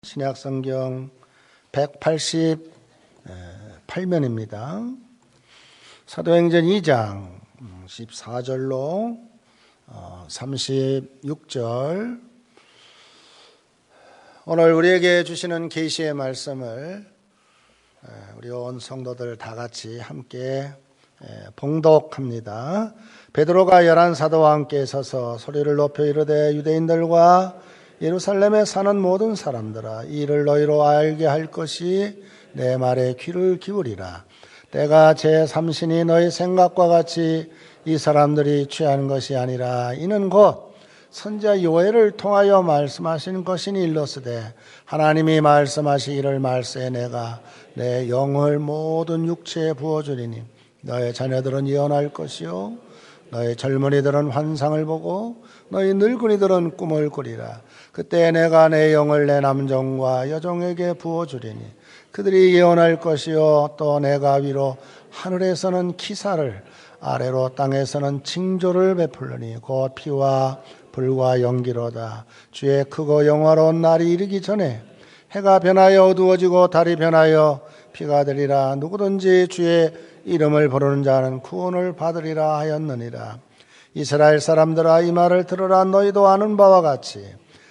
신약성경 188면입니다. 사도행전 2장 14절로 36절. 오늘 우리에게 주시는 계시의 말씀을 우리 온 성도들 다 같이 함께 봉독합니다. 베드로가 11사도와 함께 서서 소리를 높여 이르되 유대인들과 예루살렘에 사는 모든 사람들아, 이 일을 너희로 알게 할 것이 내 말에 귀를 기울이라. 때가 제3신이 너희 생각과 같이 이 사람들이 취하는 것이 아니라 이는 곧 선지자 요엘을 통하여 말씀하신 것이니 일러스되 하나님이 말씀하시기를 말세 내가 내 영을 모든 육체에 부어주리니 너의 자녀들은 예언할 것이요 너의 젊은이들은 환상을 보고 너희 늙은이들은 꿈을 꾸리라. 그때 내가 내 영을 내 남종과 여종에게 부어주리니 그들이 예언할 것이요 또 내가 위로 하늘에서는 기사를 아래로 땅에서는 징조를 베풀으니 곧 피와 불과 연기로다. 주의 크고 영화로운 날이 이르기 전에 해가 변하여 어두워지고 달이 변하여 피가 되리라. 누구든지 주의 이름을 부르는 자는 구원을 받으리라 하였느니라. 이스라엘 사람들아, 이 말을 들으라. 너희도 아는 바와 같이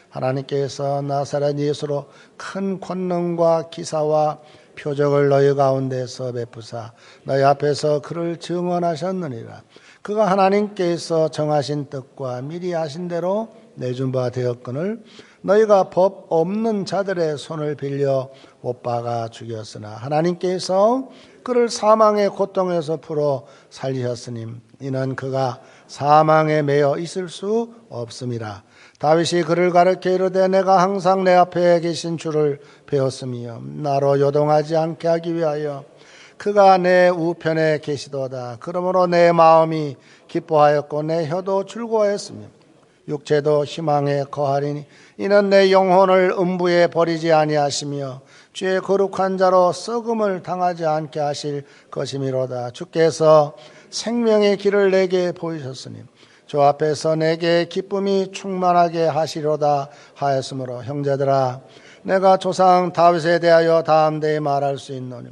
하나님께서 나사렛 예수로 큰 권능과 기사와 표적을 너희 가운데서 베푸사 너희 앞에서 그를 증언하셨느니라. 그가 하나님께서 정하신 뜻과 미리 하신 대로 내준 바 되었거늘 너희가 법 없는 자들의 손을 빌려 못 박아 죽였으나 하나님께서 그를 사망의 고통에서 풀어 살리셨으니 이는 그가 사망에 매여 있을 수 없음이라. 다윗이 그를 가르쳐 이르되 내가 항상 내 앞에 계신 주를 배웠으며 나로 요동하지 않게 하기 위하여 그가 내 우편에 계시도다. 그러므로 내 마음이 기뻐하였고 내 혀도 즐거워했으며 육체도 희망에 거하리니 이는 내 영혼을 음부에 버리지 아니하시며 주의 거룩한 자로 썩음을 당하지 않게 하실 것이미로다. 주께서 생명의 길을 내게 보이셨으니 주 앞에서 내게 기쁨이 충만하게 하시려다 하였으므로 형제들아, 내가 조상 다윗에 대하여 다음대에 말할 수 있노니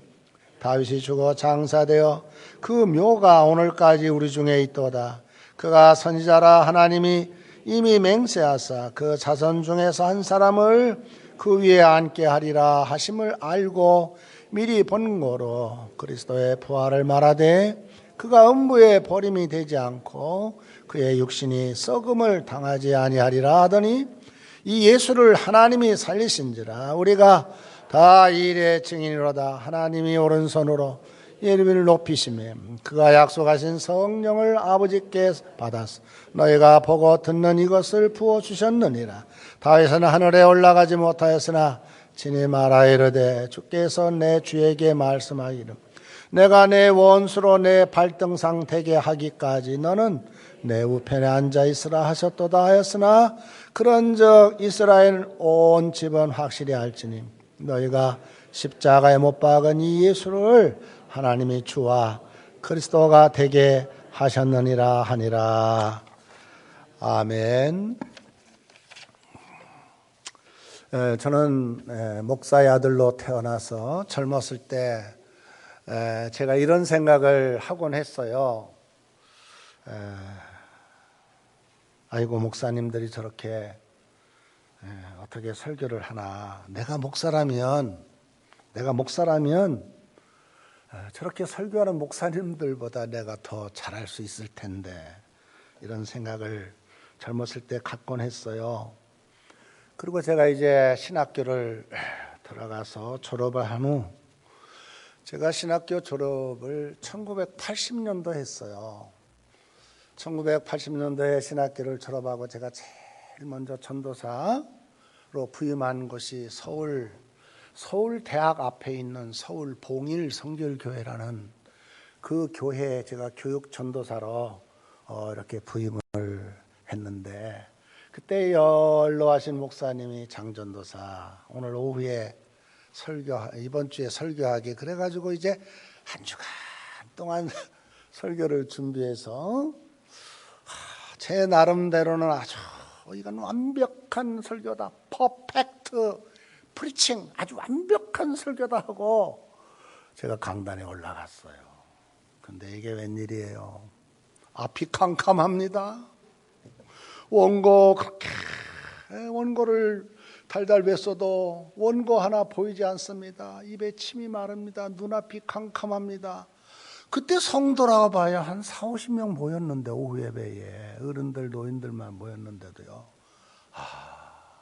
다윗이 죽어 장사되어 그 묘가 오늘까지 우리 중에 있도다. 그가 선지자라 하나님이 이미 맹세하사 그 자손 중에서 한 사람을 그 위에 앉게 하리라 하심을 알고 미리 본고로 그리스도의 부활을 말하되 그가 음부에 버림이 되지 않고 그의 육신이 썩음을 당하지 아니하리라 하더니 이 예수를 하나님이 살리신지라. 우리가 다 이 일의 증인이로다. 하나님이 오른손으로 예수를 높이시며 그가 약속하신 성령을 아버지께 받아서 너희가 보고 듣는 이것을 부어주셨느니라. 다윗은 하늘에 올라가지 못하였으나 친히 말하 이르되 주께서 내 주에게 말씀하기를 내가 내 원수로 내 발등상 되게 하기까지 너는 내 우편에 앉아있으라 하셨도다 하였으나 그런즉 이스라엘 온 집은 확실히 알지니 너희가 십자가에 못 박은 이 예수를 하나님이 주와 그리스도가 되게 하셨느니라 하니라. 아멘. 저는 목사의 아들로 태어나서 젊었을 때 제가 이런 생각을 하곤 했어요. 아이고, 목사님들이 저렇게 어떻게 설교를 하나. 내가 목사라면 저렇게 설교하는 목사님들보다 내가 더 잘할 수 있을 텐데, 이런 생각을 젊었을 때 갖곤 했어요. 그리고 제가 이제 신학교를 들어가서 졸업을 한 후 제가 신학교 졸업을 1980년도 했어요. 1980년도에 신학교를 졸업하고 제가 제일 먼저 전도사로 부임한 곳이 서울대학 앞에 있는 서울 봉일 성결교회라는 그 교회에 제가 교육 전도사로 이렇게 부임을 했는데 그때 연로하신 목사님이 장전도사 오늘 오후에 이번 주에 설교하게 그래가지고 이제 한 주간 동안 설교를 준비해서 제 나름대로는 아주 이건 완벽한 설교다, 퍼펙트 프리칭 아주 완벽한 설교다 하고 제가 강단에 올라갔어요. 근데 이게 웬일이에요? 앞이 캄캄합니다. 원고 그렇게 원고를 달달 뱉어도 원고 하나 보이지 않습니다. 입에 침이 마릅니다. 눈앞이 캄캄합니다. 그때 성도라고 봐야 한 40-50명 모였는데, 오후 예배에 어른들 노인들만 모였는데도요.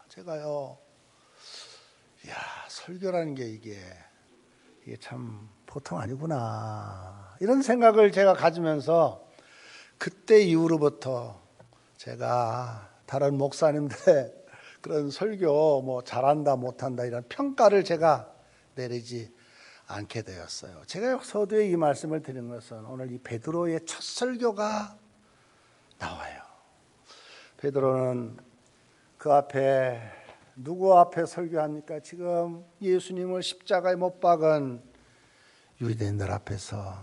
제가요, 이야, 설교라는 게 이게 참 보통 아니구나, 이런 생각을 제가 가지면서 그때 이후로부터 제가 다른 목사님들의 그런 설교 뭐 잘한다 못한다 이런 평가를 제가 내리지 않게 되었어요. 제가 서두에 이 말씀을 드린 것은 오늘 이 베드로의 첫 설교가 나와요. 베드로는 그 앞에 누구 앞에 설교합니까? 지금 예수님을 십자가에 못 박은 유대인들 앞에서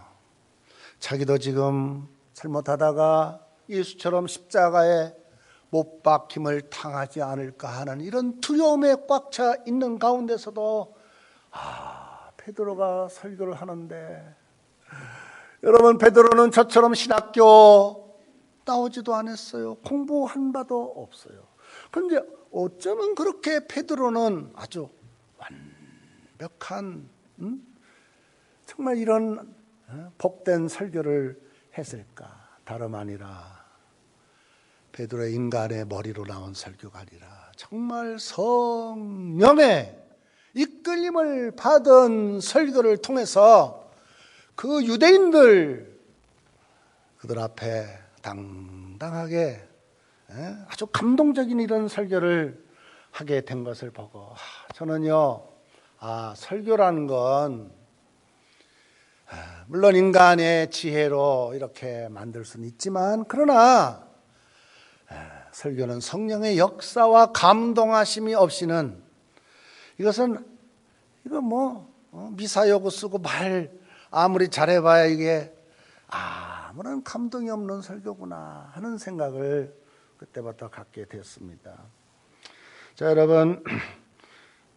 자기도 지금 잘못하다가 예수처럼 십자가에 못 박힘을 당하지 않을까 하는 이런 두려움에 꽉 차 있는 가운데서도 베드로가 설교를 하는데, 여러분, 베드로는 저처럼 신학교 나오지도 않았어요. 공부한 바도 없어요. 그런데 어쩌면 그렇게 베드로는 아주 완벽한 정말 이런 복된 설교를 했을까? 다름 아니라 베드로의 인간의 머리로 나온 설교가 아니라 정말 성령의 이끌림을 받은 설교를 통해서 그 유대인들 그들 앞에 당당하게 아주 감동적인 이런 설교를 하게 된 것을 보고 저는요, 설교라는 건 물론 인간의 지혜로 이렇게 만들 수는 있지만, 그러나 설교는 성령의 역사와 감동하심이 없이는 이건 미사여구 쓰고 말 아무리 잘해봐야 이게 아무런 감동이 없는 설교구나 하는 생각을 그때부터 갖게 됐습니다. 자, 여러분,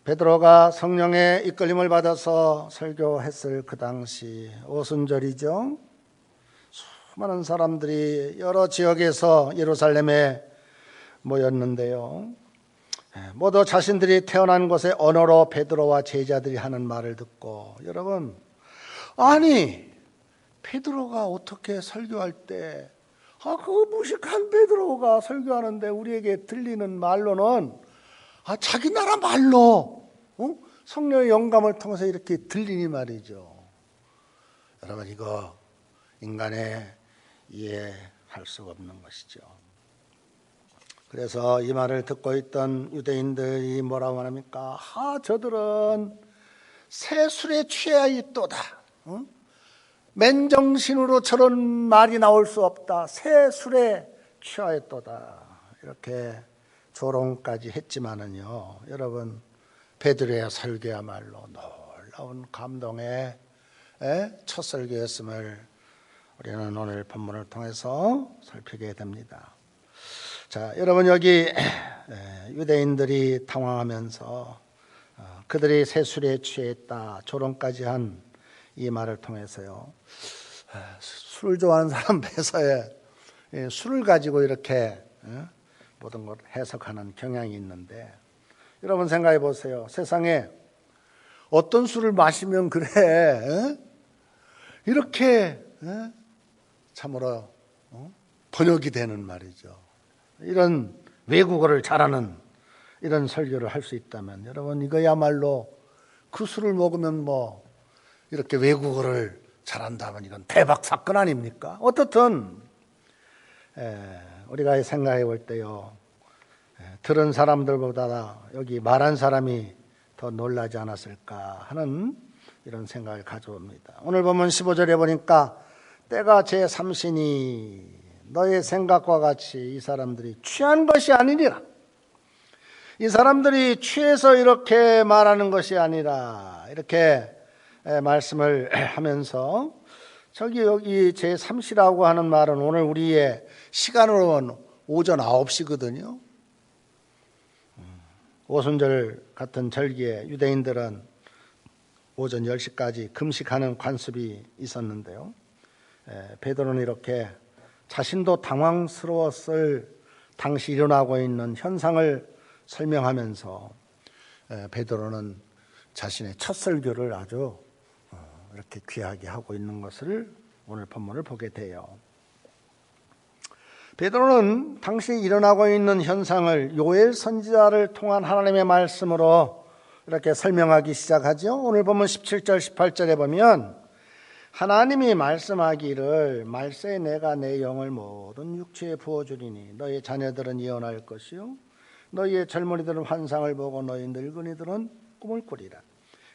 베드로가 성령의 이끌림을 받아서 설교했을 그 당시 오순절이죠. 수많은 사람들이 여러 지역에서 예루살렘에 모였는데요. 모두 자신들이 태어난 곳의 언어로 베드로와 제자들이 하는 말을 듣고, 여러분, 아니 베드로가 어떻게 설교할 때 그 무식한 베드로가 설교하는데 우리에게 들리는 말로는 자기 나라 말로 성령의 영감을 통해서 이렇게 들리니 말이죠. 여러분, 이거 인간의 이해할 수가 없는 것이죠. 그래서 이 말을 듣고 있던 유대인들이 뭐라고 말합니까? 저들은 새 술에 취해 있도다. 맨정신으로 저런 말이 나올 수 없다. 새 술에 취하였도다. 이렇게 조롱까지 했지만은요, 여러분, 베드로의 설교야말로 놀라운 감동의 첫 설교였음을 우리는 오늘 본문을 통해서 살피게 됩니다. 자, 여러분, 여기 유대인들이 당황하면서 그들이 새 술에 취했다 조롱까지 한 이 말을 통해서요, 술을 좋아하는 사람 배서에 술을 가지고 이렇게 모든 걸 해석하는 경향이 있는데, 여러분 생각해 보세요. 세상에 어떤 술을 마시면 그래 이렇게 참으로 번역이 되는 말이죠. 이런 외국어를 잘하는 이런 설교를 할 수 있다면, 여러분, 이거야말로 그 술을 먹으면 이렇게 외국어를 잘한다면 이건 대박 사건 아닙니까? 어떻든 우리가 생각해 볼 때요, 들은 사람들보다 여기 말한 사람이 더 놀라지 않았을까 하는 이런 생각을 가져옵니다. 오늘 보면 15절에 보니까 때가 제3시니 너의 생각과 같이 이 사람들이 취한 것이 아니니라. 이 사람들이 취해서 이렇게 말하는 것이 아니라, 이렇게 말씀을 하면서, 여기 제3시라고 하는 말은 오늘 우리의 시간으로는 오전 9시거든요. 오순절 같은 절기에 유대인들은 오전 10시까지 금식하는 관습이 있었는데요. 베드로는 이렇게 자신도 당황스러웠을 당시 일어나고 있는 현상을 설명하면서 베드로는 자신의 첫 설교를 아주 이렇게 귀하게 하고 있는 것을 오늘 본문을 보게 돼요. 베드로는 당시 일어나고 있는 현상을 요엘 선지자를 통한 하나님의 말씀으로 이렇게 설명하기 시작하죠. 오늘 보면 17절 18절에 보면 하나님이 말씀하기를 말세에 내가 내 영을 모든 육체에 부어주리니 너희 자녀들은 예언할 것이요 너희의 젊은이들은 환상을 보고 너희 늙은이들은 꿈을 꾸리라.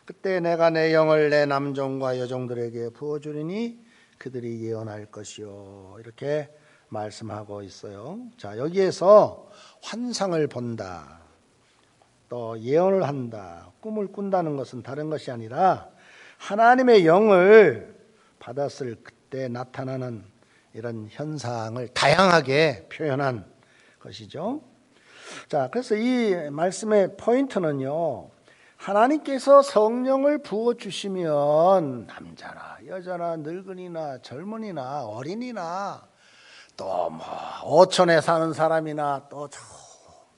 그때 내가 내 영을 내 남종과 여종들에게 부어주리니 그들이 예언할 것이요 이렇게 말씀하고 있어요. 자, 여기에서 환상을 본다, 또 예언을 한다, 꿈을 꾼다는 것은 다른 것이 아니라 하나님의 영을 받았을 그때 나타나는 이런 현상을 다양하게 표현한 것이죠. 자, 그래서 이 말씀의 포인트는요, 하나님께서 성령을 부어주시면 남자나 여자나 늙은이나 젊은이나 어린이나 또 뭐 어촌에 사는 사람이나 또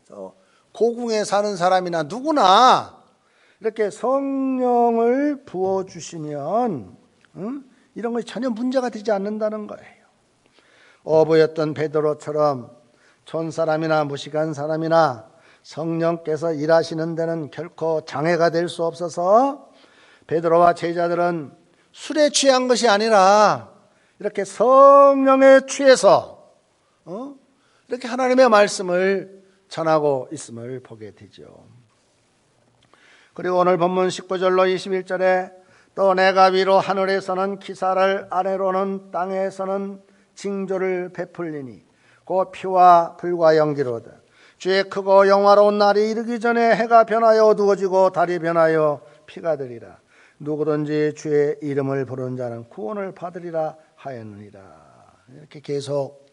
저 고궁에 사는 사람이나 누구나 이렇게 성령을 부어주시면 이런 것이 전혀 문제가 되지 않는다는 거예요. 어부였던 베드로처럼 촌 사람이나 무식한 사람이나 성령께서 일하시는 데는 결코 장애가 될 수 없어서 베드로와 제자들은 술에 취한 것이 아니라 이렇게 성령에 취해서 이렇게 하나님의 말씀을 전하고 있음을 보게 되죠. 그리고 오늘 본문 19절로 21절에 또 내가 위로 하늘에서는 기사를 아래로는 땅에서는 징조를 베풀리니 곧 피와 불과 연기로다. 주의 크고 영화로운 날이 이르기 전에 해가 변하여 어두워지고 달이 변하여 피가 되리라. 누구든지 주의 이름을 부르는 자는 구원을 받으리라 하였느니라. 이렇게 계속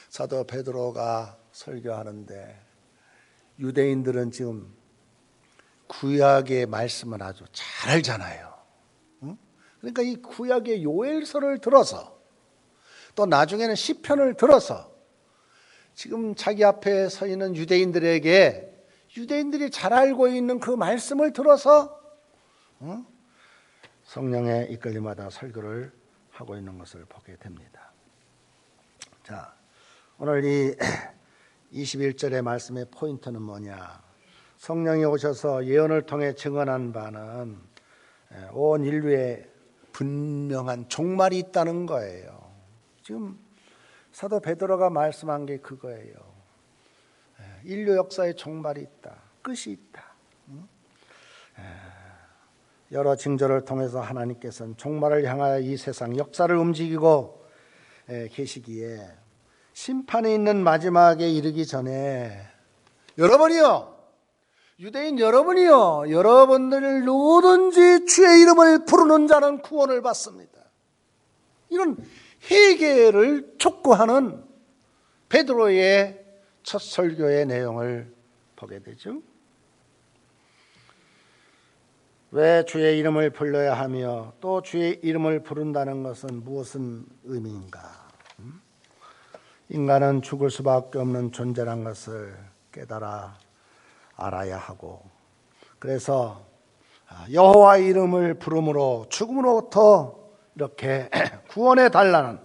사도 베드로가 설교하는데 유대인들은 지금 구약의 말씀을 아주 잘 알잖아요. 그러니까 이 구약의 요엘서를 들어서 또 나중에는 시편을 들어서 지금 자기 앞에 서 있는 유대인들에게 유대인들이 잘 알고 있는 그 말씀을 들어서 성령의 이끌림마다 설교를 하고 있는 것을 보게 됩니다. 자, 오늘 이 21절의 말씀의 포인트는 뭐냐? 성령이 오셔서 예언을 통해 증언한 바는 온 인류에 분명한 종말이 있다는 거예요. 지금 사도 베드로가 말씀한 게 그거예요. 인류 역사에 종말이 있다. 끝이 있다. 여러 징조를 통해서 하나님께서는 종말을 향하여 이 세상 역사를 움직이고 계시기에 심판이 있는 마지막에 이르기 전에 여러분이요, 유대인 여러분이요, 여러분들 누구든지 주의 이름을 부르는 자는 구원을 받습니다. 이런 회개를 촉구하는 베드로의 첫 설교의 내용을 보게 되죠. 왜 주의 이름을 불러야 하며 또 주의 이름을 부른다는 것은 무슨 의미인가? 인간은 죽을 수밖에 없는 존재란 것을 깨달아 알아야 하고, 그래서 여호와 이름을 부름으로 죽음으로부터 이렇게 구원해 달라는,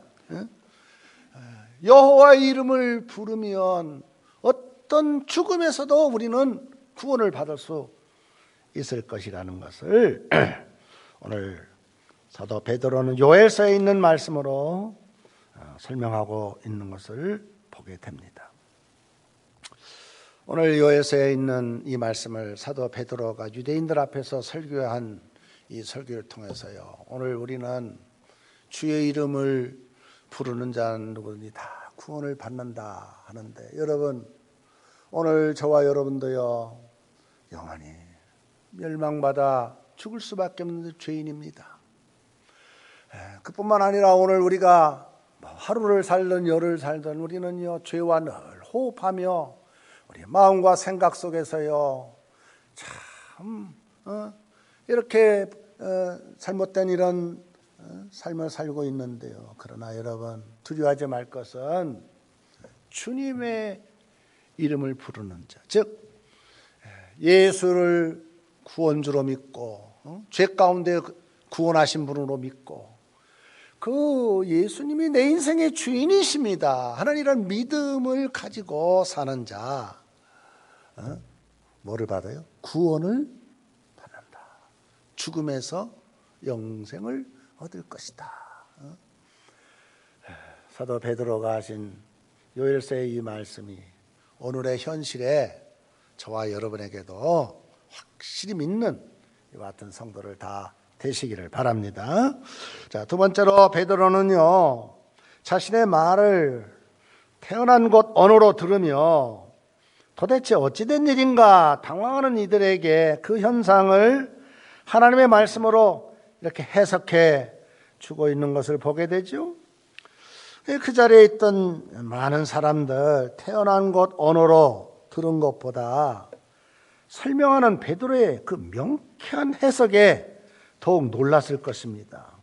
여호와 이름을 부르면 어떤 죽음에서도 우리는 구원을 받을 수 있을 것이라는 것을 오늘 사도 베드로는 요엘서에 있는 말씀으로 설명하고 있는 것을 보게 됩니다. 오늘 요엘서에 있는 이 말씀을 사도 베드로가 유대인들 앞에서 설교한 이 설교를 통해서요, 오늘 우리는 주의 이름을 부르는 자는 누구든지 다 구원을 받는다 하는데, 여러분 오늘 저와 여러분도요 영원히 멸망받아 죽을 수밖에 없는 죄인입니다. 그뿐만 아니라 오늘 우리가 하루를 살든 열을 살든 우리는요 죄와 늘 호흡하며 우리 마음과 생각 속에서요 참 이렇게 잘못된 이런 삶을 살고 있는데요. 그러나 여러분 두려워하지 말 것은 주님의 이름을 부르는 자, 즉 예수를 구원주로 믿고 죄 가운데 구원하신 분으로 믿고 그 예수님이 내 인생의 주인이십니다 하는 이런 믿음을 가지고 사는 자, 뭐를 받아요? 구원을 받는다. 죽음에서 영생을 얻을 것이다. 사도 베드로가 하신 요엘서의 이 말씀이 오늘의 현실에 저와 여러분에게도 확실히 믿는 이와 같은 성도를 다 되시기를 바랍니다. 자, 두 번째로 베드로는요, 자신의 말을 태어난 곳 언어로 들으며 도대체 어찌된 일인가 당황하는 이들에게 그 현상을 하나님의 말씀으로 이렇게 해석해 주고 있는 것을 보게 되죠. 그 자리에 있던 많은 사람들 태어난 곳 언어로 들은 것보다 설명하는 베드로의 그 명쾌한 해석에 더욱 놀랐을 것입니다.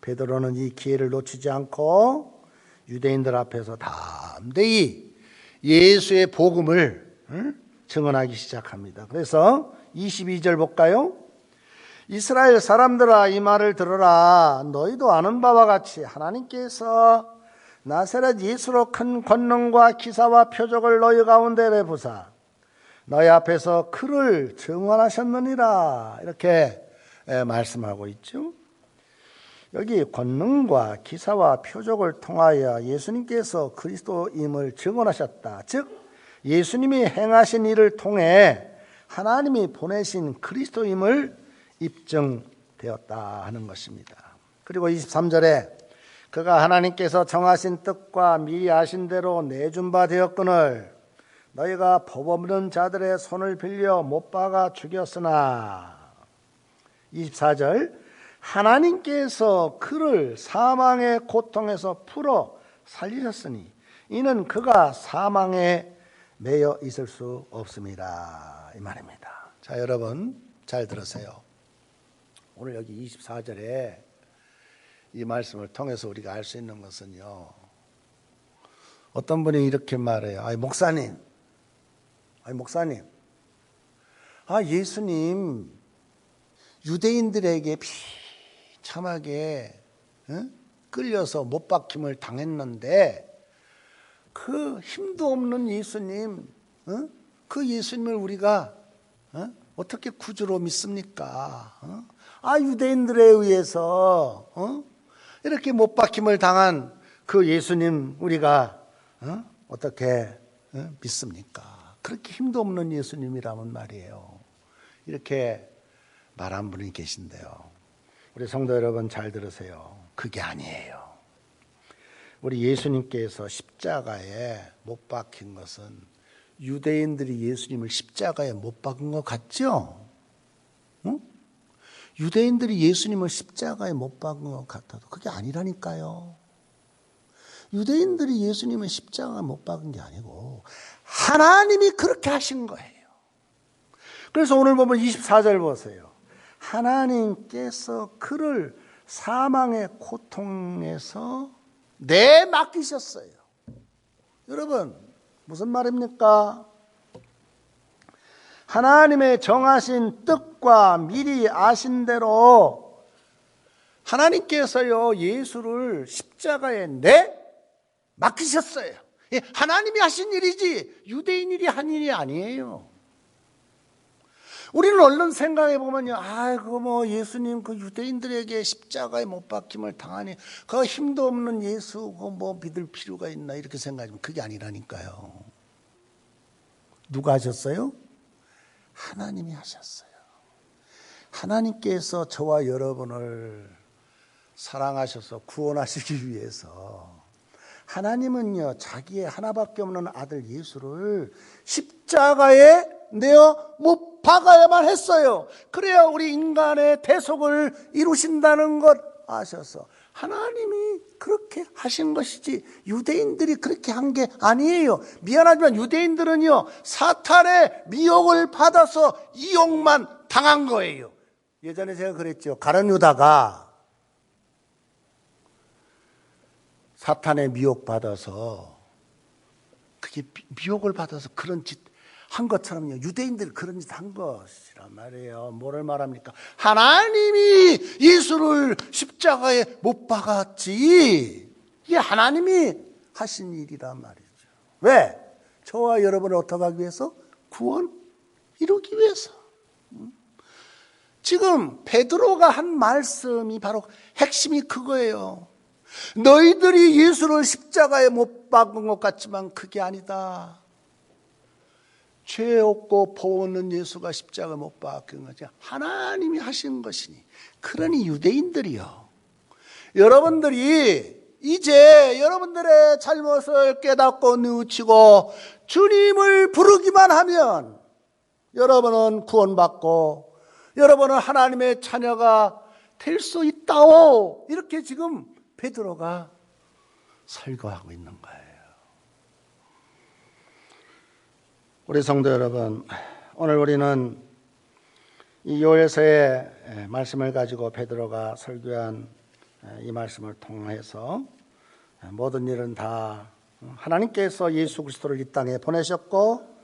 베드로는 이 기회를 놓치지 않고 유대인들 앞에서 담대히 예수의 복음을 증언하기 시작합니다. 그래서 22절 볼까요? 이스라엘 사람들아 이 말을 들으라. 너희도 아는 바와 같이 하나님께서 나사렛 예수로 큰 권능과 기사와 표적을 너희 가운데 베푸사 너희 앞에서 그를 증언하셨느니라. 이렇게 말씀하고 있죠. 여기 권능과 기사와 표적을 통하여 예수님께서 그리스도임을 증언하셨다. 즉 예수님이 행하신 일을 통해 하나님이 보내신 그리스도임을 입증되었다 하는 것입니다. 그리고 23절에 그가 하나님께서 정하신 뜻과 미리 아신 대로 내준 바 되었거늘 너희가 법 없는 자들의 손을 빌려 못 박아 죽였으나 24절 하나님께서 그를 사망의 고통에서 풀어 살리셨으니 이는 그가 사망에 매여 있을 수 없습니다. 이 말입니다. 자, 여러분 잘 들으세요. 오늘 여기 24절에 이 말씀을 통해서 우리가 알 수 있는 것은요, 어떤 분이 이렇게 말해요. 목사님, 예수님 유대인들에게 비참하게 끌려서 못 박힘을 당했는데 그 힘도 없는 예수님, 그 예수님을 우리가 어떻게 구주로 믿습니까? 유대인들에 의해서 이렇게 못 박힘을 당한 그 예수님 우리가 어떻게 믿습니까? 그렇게 힘도 없는 예수님이라면 말이에요. 이렇게 말한 분이 계신데요. 우리 성도 여러분 잘 들으세요. 그게 아니에요. 우리 예수님께서 십자가에 못 박힌 것은 유대인들이 예수님을 십자가에 못 박은 것 같죠? 응? 유대인들이 예수님을 십자가에 못 박은 것 같아도 그게 아니라니까요. 유대인들이 예수님을 십자가에 못 박은 게 아니고 하나님이 그렇게 하신 거예요. 그래서 오늘 보면 24절 보세요. 하나님께서 그를 사망의 고통에서 내맡기셨어요. 여러분 무슨 말입니까? 하나님의 정하신 뜻과 미리 아신 대로 하나님께서요 예수를 십자가에 맡기셨어요. 하나님이 하신 일이지 유대인 일이 한 일이 아니에요. 우리는 얼른 생각해 보면요, 예수님 그 유대인들에게 십자가에 못 박힘을 당하니 그 힘도 없는 예수 믿을 필요가 있나 이렇게 생각하지만 그게 아니라니까요. 누가 하셨어요? 하나님이 하셨어요. 하나님께서 저와 여러분을 사랑하셔서 구원하시기 위해서 하나님은요 자기의 하나밖에 없는 아들 예수를 십자가에 내어 못 박아야만 했어요. 그래야 우리 인간의 대속을 이루신다는 것 아셔서 하나님이 그렇게 하신 것이지 유대인들이 그렇게 한 게 아니에요. 미안하지만 유대인들은요, 사탄의 미혹을 받아서 이용만 당한 거예요. 예전에 제가 그랬죠. 가룟 유다가 사탄의 미혹 받아서, 그게 미혹을 받아서 그런 짓 한 것처럼요, 유대인들이 그런 짓 한 것이란 말이에요. 뭐를 말합니까? 하나님이 예수를 십자가에 못 박았지, 이게 하나님이 하신 일이란 말이죠. 왜? 저와 여러분을 어떻게 하기 위해서? 구원 이루기 위해서. 지금 베드로가 한 말씀이 바로 핵심이 그거예요. 너희들이 예수를 십자가에 못 박은 것 같지만 그게 아니다. 죄 없고 법 없는 예수가 십자가 못 박힌 거지 하나님이 하신 것이니. 그러니 유대인들이요, 여러분들이 이제 여러분들의 잘못을 깨닫고 뉘우치고 주님을 부르기만 하면 여러분은 구원받고 여러분은 하나님의 자녀가 될 수 있다오. 이렇게 지금 베드로가 설교하고 있는 거예요. 우리 성도 여러분, 오늘 우리는 이 요엘서의 말씀을 가지고 베드로가 설교한 이 말씀을 통해서 모든 일은 다 하나님께서 예수 그리스도를 이 땅에 보내셨고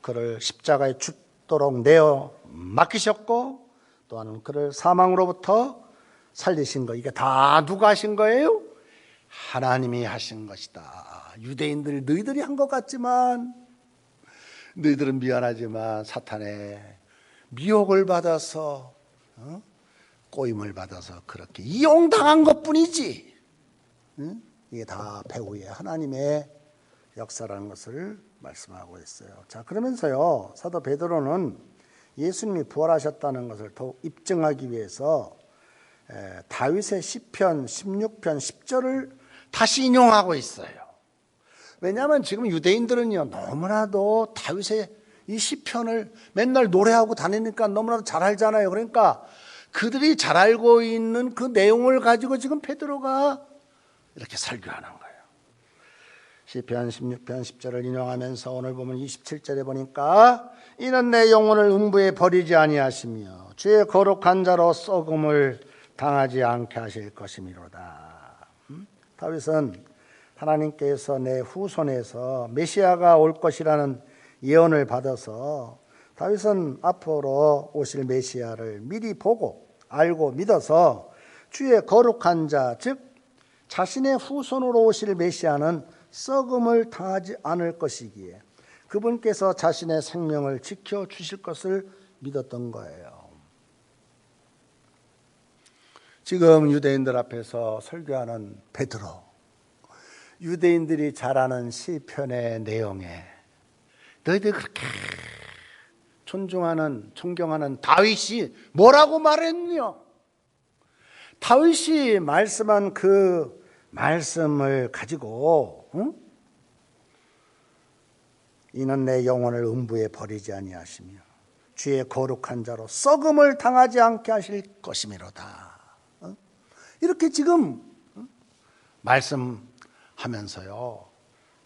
그를 십자가에 죽도록 내어 맡기셨고 또한 그를 사망으로부터 살리신 거, 이게 다 누가 하신 거예요? 하나님이 하신 것이다. 유대인들 너희들이 한 것 같지만, 너희들은 미안하지만 사탄의 미혹을 받아서 꼬임을 받아서 그렇게 이용당한 것뿐이지, 이게 다 배후에 하나님의 역사라는 것을 말씀하고 있어요. 자, 그러면서요, 사도 베드로는 예수님이 부활하셨다는 것을 더욱 입증하기 위해서 다윗의 시편 16편 10절을 다시 인용하고 있어요. 왜냐하면 지금 유대인들은요, 너무나도 다윗의 이 시편을 맨날 노래하고 다니니까 너무나도 잘 알잖아요. 그러니까 그들이 잘 알고 있는 그 내용을 가지고 지금 베드로가 이렇게 설교하는 거예요. 시편 16편 10절을 인용하면서 오늘 보면 27절에 보니까 이는 내 영혼을 음부에 버리지 아니하시며 주의 거룩한 자로 썩음을 당하지 않게 하실 것이미로다. 다윗은 하나님께서 내 후손에서 메시아가 올 것이라는 예언을 받아서 다윗은 앞으로 오실 메시아를 미리 보고 알고 믿어서 주의 거룩한 자, 즉 자신의 후손으로 오실 메시아는 썩음을 당하지 않을 것이기에 그분께서 자신의 생명을 지켜주실 것을 믿었던 거예요. 지금 유대인들 앞에서 설교하는 베드로, 유대인들이 잘 아는 시편의 내용에 너희들 그렇게 존중하는, 존경하는 다윗이 뭐라고 말했냐? 다윗이 말씀한 그 말씀을 가지고 이는 내 영혼을 음부에 버리지 아니하시며 주의 거룩한 자로 썩음을 당하지 않게 하실 것이미로다. 이렇게 지금 말씀하면서요,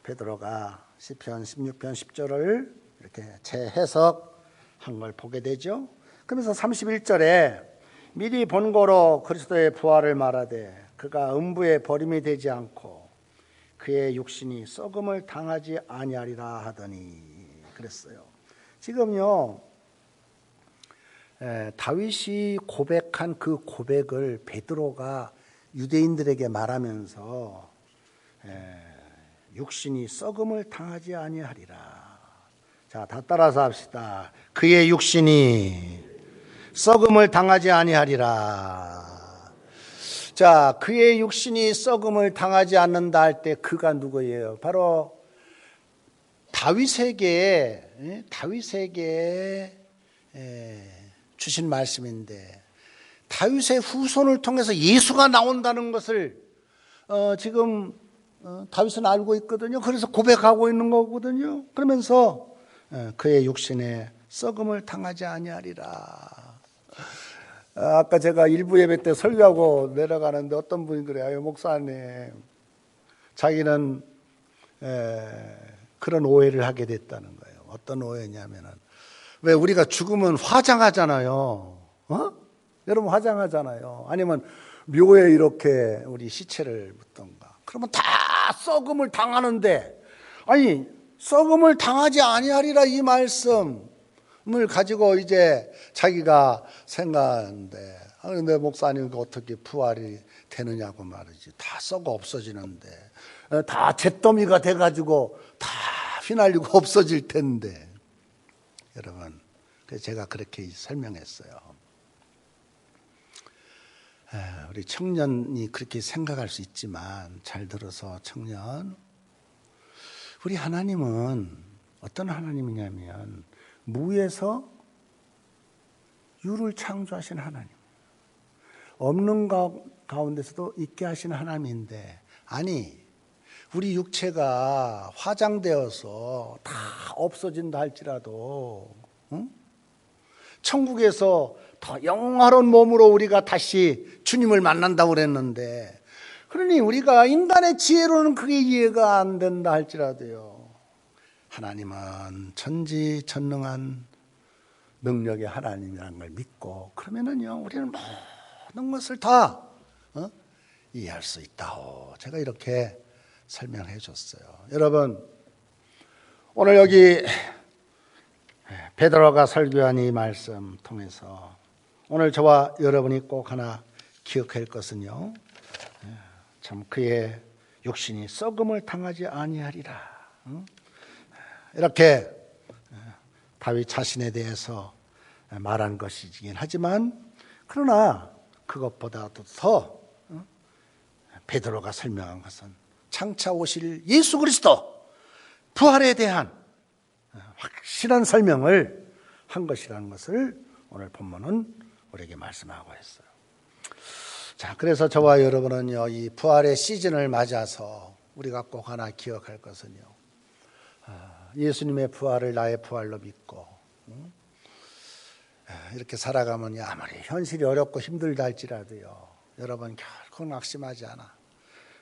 베드로가 시편 16편 10절을 이렇게 재해석한 걸 보게 되죠. 그러면서 31절에 미리 본고로 그리스도의 부활을 말하되 그가 음부에 버림이 되지 않고 그의 육신이 썩음을 당하지 아니하리라 하더니 그랬어요. 지금요, 다윗이 고백한 그 고백을 베드로가 유대인들에게 말하면서 육신이 썩음을 당하지 아니하리라. 자, 다 따라서 합시다. 그의 육신이 썩음을 당하지 아니하리라. 자, 그의 육신이 썩음을 당하지 않는다 할 때 그가 누구예요? 바로 다윗에게 주신 말씀인데, 다윗의 후손을 통해서 예수가 나온다는 것을 지금 다윗은 알고 있거든요. 그래서 고백하고 있는 거거든요. 그러면서 그의 육신에 썩음을 당하지 아니하리라. 아까 제가 일부 예배 때 설교하고 내려가는데 어떤 분이 그래요. 목사님, 자기는 그런 오해를 하게 됐다는 거예요. 어떤 오해냐면은, 왜 우리가 죽으면 화장하잖아요. 어? 여러분 화장하잖아요. 아니면 묘에 이렇게 우리 시체를 묻던가. 그러면 다 썩음을 당하는데, 아니 썩음을 당하지 아니하리라 이 말씀을 가지고 이제 자기가 생각하는데, 근데 목사님 어떻게 부활이 되느냐고 말이지. 다 썩어 없어지는데, 다 잿더미가 돼가지고 다 휘날리고 없어질 텐데. 여러분, 그래서 제가 그렇게 설명했어요. 우리 청년이 그렇게 생각할 수 있지만, 잘 들어서 청년, 우리 하나님은 어떤 하나님이냐면 무에서 유를 창조하신 하나님, 없는 가운데서도 있게 하신 하나님인데, 아니 우리 육체가 화장되어서 다 없어진다 할지라도 천국에서 더 영화로운 몸으로 우리가 다시 주님을 만난다고 그랬는데, 그러니 우리가 인간의 지혜로는 그게 이해가 안 된다 할지라도요, 하나님은 전지전능한 능력의 하나님이라는 걸 믿고 그러면은요 우리는 모든 것을 다 이해할 수 있다고 제가 이렇게 설명해 줬어요. 여러분, 오늘 여기 베드로가 설교한 이 말씀 통해서 오늘 저와 여러분이 꼭 하나 기억할 것은요, 참 그의 육신이 썩음을 당하지 아니하리라, 이렇게 다윗 자신에 대해서 말한 것이긴 하지만, 그러나 그것보다도 더 베드로가 설명한 것은 장차 오실 예수 그리스도 부활에 대한 확실한 설명을 한 것이라는 것을 오늘 본문은 우리에게 말씀하고 있어요. 자, 그래서 저와 여러분은요, 이 부활의 시즌을 맞아서 우리가 꼭 하나 기억할 것은요, 예수님의 부활을 나의 부활로 믿고 이렇게 살아가면 아무리 현실이 어렵고 힘들다 할지라도요, 여러분 결코 낙심하지 않아.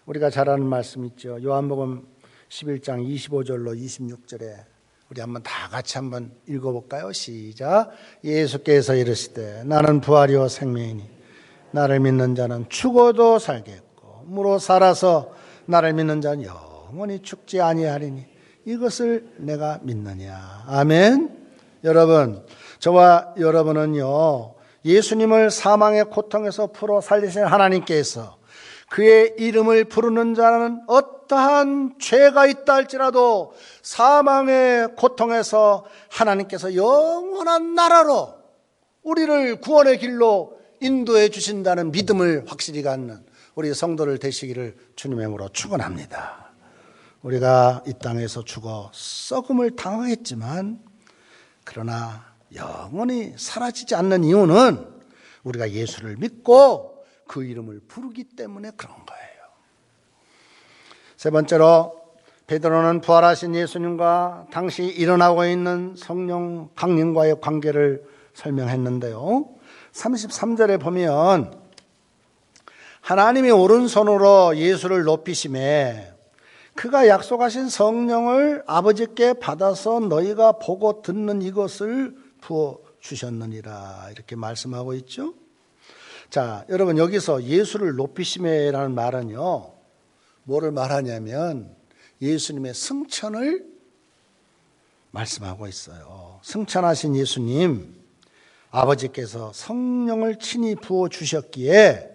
우리가 잘 아는 말씀 있죠. 요한복음 11장 25절로 26절에 우리 한번 다 같이 한번 읽어볼까요? 시작. 예수께서 이르시되 나는 부활이요 생명이니 나를 믿는 자는 죽어도 살겠고 무로 살아서 나를 믿는 자는 영원히 죽지 아니하리니 이것을 내가 믿느냐. 아멘. 여러분, 저와 여러분은요, 예수님을 사망의 고통에서 풀어 살리신 하나님께서 그의 이름을 부르는 자는 어떠한 죄가 있다 할지라도 사망의 고통에서 하나님께서 영원한 나라로 우리를 구원의 길로 인도해 주신다는 믿음을 확실히 갖는 우리 성도를 되시기를 주님의 이름으로 축원합니다. 우리가 이 땅에서 죽어 썩음을 당하겠지만, 그러나 영원히 사라지지 않는 이유는 우리가 예수를 믿고 그 이름을 부르기 때문에 그런 거예요. 세 번째로, 베드로는 부활하신 예수님과 당시 일어나고 있는 성령 강림과의 관계를 설명했는데요, 33절에 보면 하나님이 오른손으로 예수를 높이심에 그가 약속하신 성령을 아버지께 받아서 너희가 보고 듣는 이것을 부어주셨느니라, 이렇게 말씀하고 있죠. 자, 여러분, 여기서 예수를 높이심에라는 말은요, 뭐를 말하냐면 예수님의 승천을 말씀하고 있어요. 승천하신 예수님, 아버지께서 성령을 친히 부어주셨기에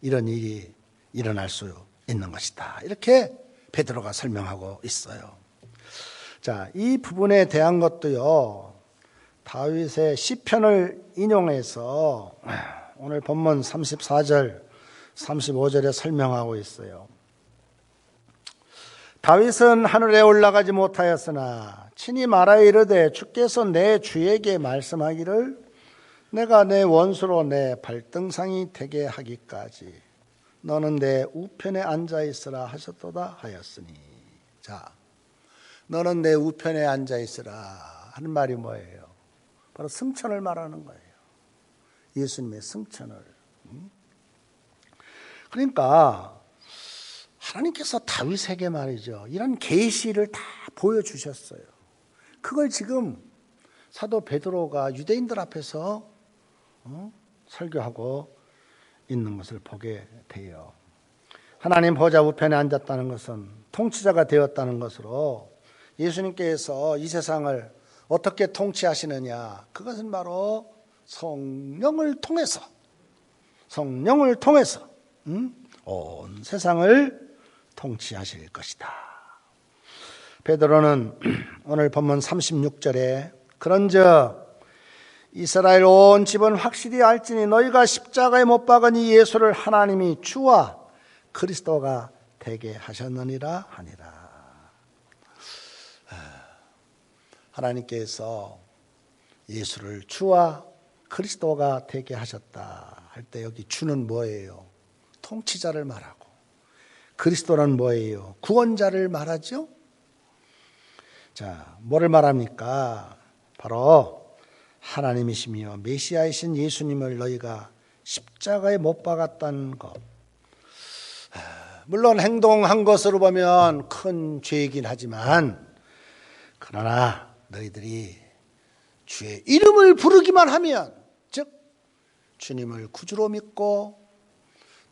이런 일이 일어날 수 있는 것이다, 이렇게 베드로가 설명하고 있어요. 자, 이 부분에 대한 것도요, 다윗의 시편을 인용해서 오늘 본문 34절, 35절에 설명하고 있어요. 다윗은 하늘에 올라가지 못하였으나 친히 말하여 이르되 주께서 내 주에게 말씀하기를 내가 내 원수로 내 발등상이 되게 하기까지 너는 내 우편에 앉아있으라 하셨도다 하였으니. 자, 너는 내 우편에 앉아있으라 하는 말이 뭐예요? 바로 승천을 말하는 거예요. 예수님의 승천을. 그러니까 하나님께서 다윗에게 말이죠, 이런 계시를 다 보여주셨어요. 그걸 지금 사도 베드로가 유대인들 앞에서 설교하고 있는 것을 보게 돼요. 하나님 보좌 우편에 앉았다는 것은 통치자가 되었다는 것으로 예수님께서 이 세상을 어떻게 통치하시느냐, 그것은 바로 성령을 통해서 온 세상을 통치하실 것이다. 베드로는 오늘 본문 36절에 그런즉 이스라엘 온 집은 확실히 알지니 너희가 십자가에 못 박으니 예수를 하나님이 주와 그리스도가 되게 하셨느니라 하니라. 하나님께서 예수를 주와 그리스도가 되게 하셨다 할 때 여기 주는 뭐예요? 통치자를 말하고, 그리스도는 뭐예요? 구원자를 말하죠. 자, 뭐를 말합니까? 바로 하나님이시며 메시아이신 예수님을 너희가 십자가에 못 박았다는 것. 물론 행동한 것으로 보면 큰 죄이긴 하지만, 그러나 너희들이 주의 이름을 부르기만 하면, 즉 주님을 구주로 믿고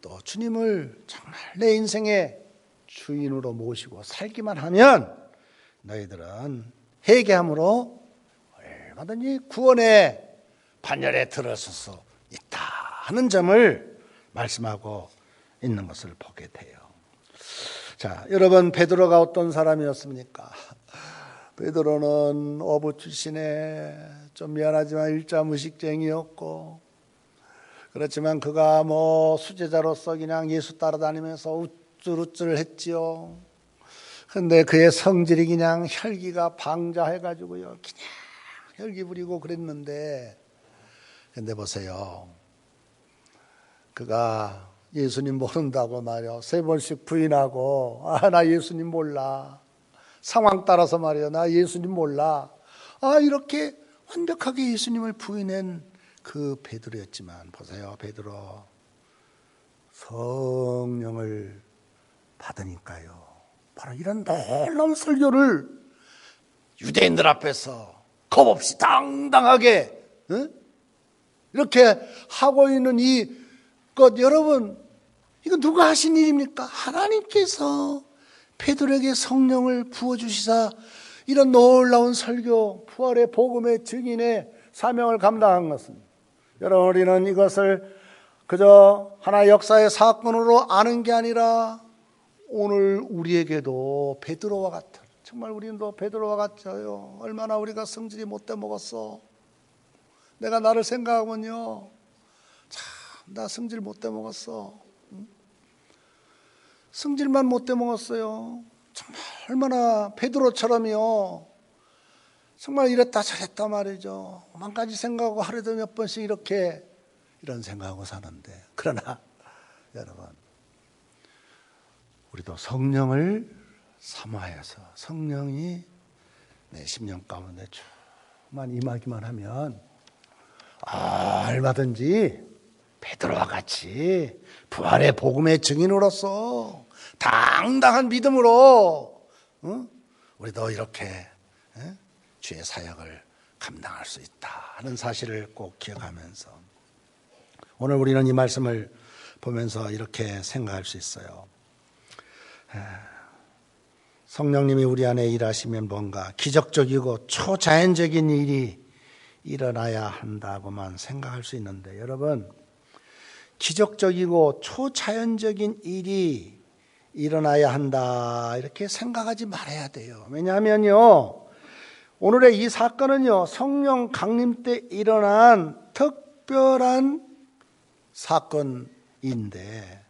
또 주님을 정말 내 인생의 주인으로 모시고 살기만 하면 너희들은 회개함으로 얼마든지 구원의 반열에 들어설 수 있다 하는 점을 말씀하고 있는 것을 보게 돼요. 자, 여러분, 베드로가 어떤 사람이었습니까? 베드로는 어부 출신에 좀 미안하지만 일자무식쟁이였고, 그렇지만 그가 수제자로서 그냥 예수 따라다니면서 우쭐우쭐 했지요. 근데 그의 성질이 그냥 혈기가 방자해가지고요, 그냥 혈기 부리고 그랬는데, 근데 보세요, 그가 예수님 모른다고 말이요, 3번씩 부인하고, 나 예수님 몰라, 상황 따라서 말이요, 나 예수님 몰라, 이렇게 완벽하게 예수님을 부인한 그 베드로였지만, 보세요, 베드로 성령을 받으니까요, 바로 이런 놀라운 설교를 유대인들 앞에서 겁없이 당당하게 이렇게 하고 있는 이것, 여러분, 이거 누가 하신 일입니까? 하나님께서 베드로에게 성령을 부어주시사 이런 놀라운 설교, 부활의 복음의 증인의 사명을 감당한 것입니다. 여러분, 우리는 이것을 그저 하나의 역사의 사건으로 아는 게 아니라 오늘 우리에게도 베드로와 같은, 정말 우리는 또 베드로와 같아요. 얼마나 우리가 성질이 못돼 먹었어. 내가 나를 생각하면요, 참, 나 성질 못돼 먹었어. 성질만 못돼 먹었어요. 정말 얼마나 베드로처럼요, 정말 이랬다 저랬다 말이죠. 만 가지 생각하고 하루에도 몇 번씩 이런 생각하고 사는데, 그러나 여러분, 우리도 성령을 사모하여서 성령이 내 심령 가운데 충만 임하기만 하면 얼마든지 베드로와 같이 부활의 복음의 증인으로서 당당한 믿음으로 우리도 이렇게 주의 사역을 감당할 수 있다 하는 사실을 꼭 기억하면서, 오늘 우리는 이 말씀을 보면서 이렇게 생각할 수 있어요. 성령님이 우리 안에 일하시면 뭔가 기적적이고 초자연적인 일이 일어나야 한다고만 생각할 수 있는데, 여러분, 기적적이고 초자연적인 일이 일어나야 한다 이렇게 생각하지 말아야 돼요. 왜냐하면요, 오늘의 이 사건은요, 성령 강림 때 일어난 특별한 사건인데,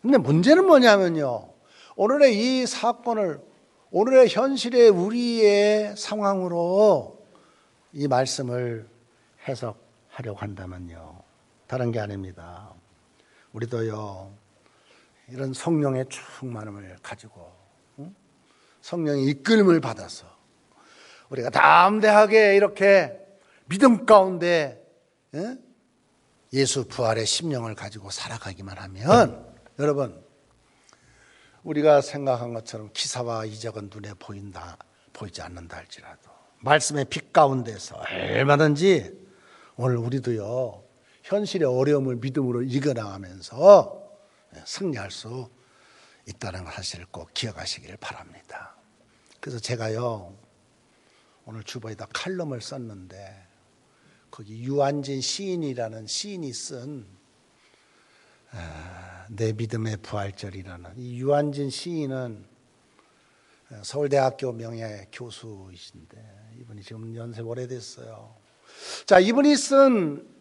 근데 문제는 뭐냐면요, 오늘의 이 사건을 오늘의 현실의 우리의 상황으로 이 말씀을 해석하려고 한다면요, 다른 게 아닙니다. 우리도요, 이런 성령의 충만함을 가지고 성령의 이끌림을 받아서 우리가 담대하게 이렇게 믿음 가운데 예수 부활의 심령을 가지고 살아가기만 하면 여러분 우리가 생각한 것처럼 기사와 이적은 눈에 보이지 않는다 할지라도 말씀의 빛 가운데서 얼마든지 오늘 우리도요 현실의 어려움을 믿음으로 이겨나가면서 승리할 수 있다는 사실을 꼭 기억하시기를 바랍니다. 그래서 제가요 오늘 주보에다 칼럼을 썼는데 거기 유한진 시인이라는 시인이 쓴 내 믿음의 부활절이라는 이 유한진 시인은 서울대학교 명예 교수이신데 이분이 지금 연세 오래됐어요. 자, 이분이 쓴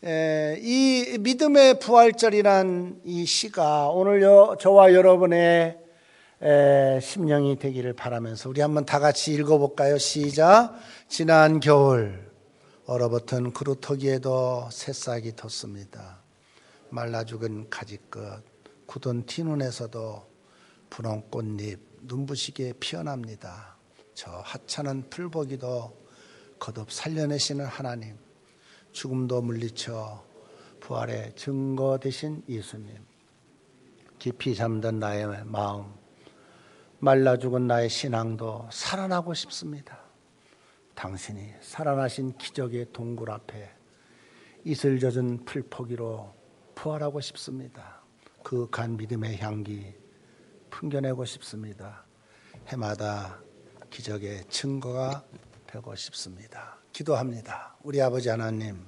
이 믿음의 부활절이란 이 시가 오늘 저와 여러분의 심령이 되기를 바라면서 우리 한번 다 같이 읽어볼까요? 시작. 지난 겨울 얼어붙은 그루터기에도 새싹이 텄습니다. 말라 죽은 가지끝 굳은 티눈에서도 분홍 꽃잎 눈부시게 피어납니다. 저 하찮은 풀보기도 거듭 살려내시는 하나님, 죽음도 물리쳐 부활의 증거 되신 예수님, 깊이 잠든 나의 마음, 말라 죽은 나의 신앙도 살아나고 싶습니다. 당신이 살아나신 기적의 동굴 앞에 이슬 젖은 풀포기로 부활하고 싶습니다. 그윽한 믿음의 향기 풍겨내고 싶습니다. 해마다 기적의 증거가 되고 싶습니다. 기도합니다. 우리 아버지 하나님,